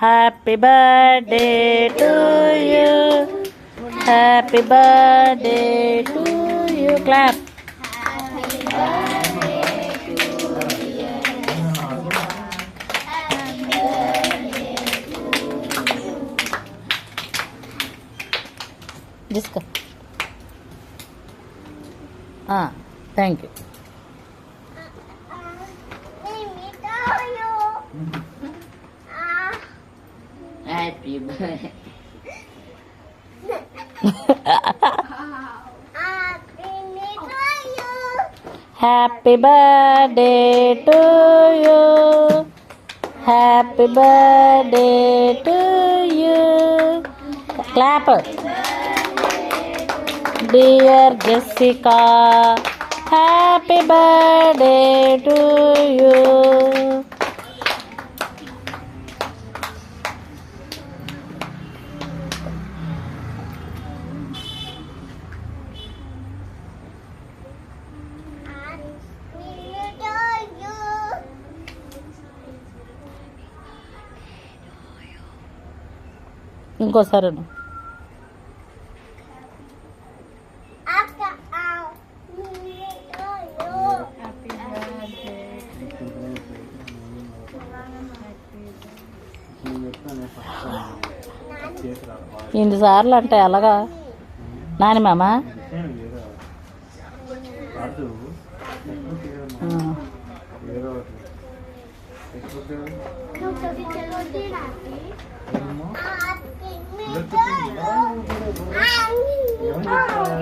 Happy birthday to you, happy birthday to you. Clap. తీసుకో. Thank you. Happy birthday. Happy birthday to you, happy birthday to you. Clap. Dear Jessica, happy birthday to you. ఇంకోసారి ఎన్నిసార్లు అంటే అలాగా నాని మామ.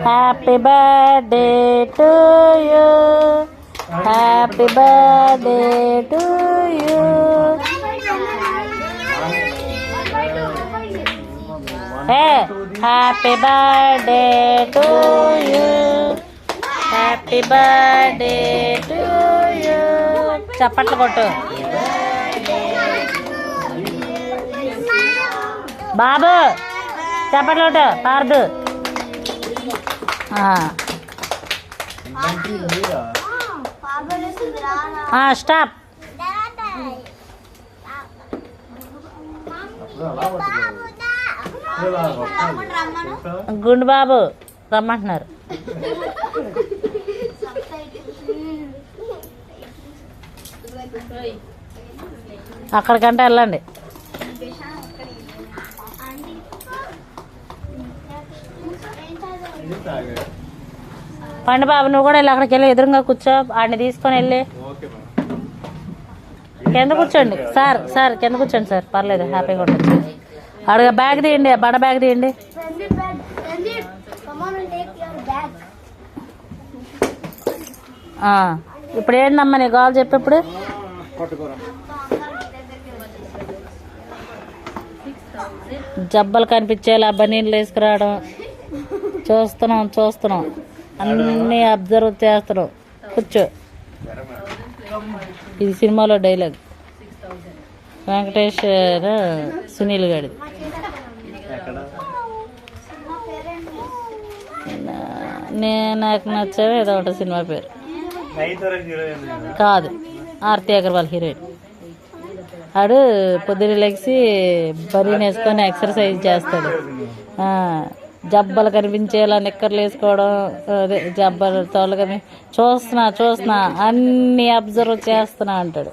Happy birthday to you, happy birthday to you. Happy birthday to you, happy birthday to you. చప్పట్లు కొట్టు బాబు, చప్పట్లు కొట్టు. పార్దు. స్టాప్. గుండు బాబు రమ్మంటున్నారు. అక్కడికంటే వెళ్ళండి. పండు బాబు నువ్వు కూడా వెళ్ళి అక్కడికి వెళ్ళి ఎదురుగా కూర్చో. ఆడిని తీసుకొని వెళ్ళి కింద కూర్చోండి. సార్ సార్ కింద కూర్చోండి సార్, పర్లేదు, హ్యాపీగా ఉండొచ్చు. అడుగ బ్యాగ్ తీయండి, బడ బ్యాగ్ తీయండి. ఇప్పుడు ఏంటమ్మా నీ కాల్ చెప్పు. ఇప్పుడు జబ్బలు కనిపించేలా బనీళ్ళు వేసుకురావడం చూస్తున్నాం అన్నీ అబ్జర్వ్ చేస్తున్నాం. కూర్చో. ఇది సినిమాలో డైలాగ్, వెంకటేష్ సునీల్ గారిది. నాకు నచ్చేవి ఏదో ఒకటి సినిమా పేరు కాదు, ఆర్తి అగర్వాల్ హీరోయిన్. ఆడు పొద్దున్న లెగిసి బనీన్ వేసుకొని ఎక్సర్సైజ్ చేస్తాడు. జబ్బలు కనిపించేలా నిక్కర్లు వేసుకోవడం, అదే జబ్బలు తోలుగా చూస్తున్నా అన్ని అబ్జర్వ్ చేస్తున్నా అంటాడు.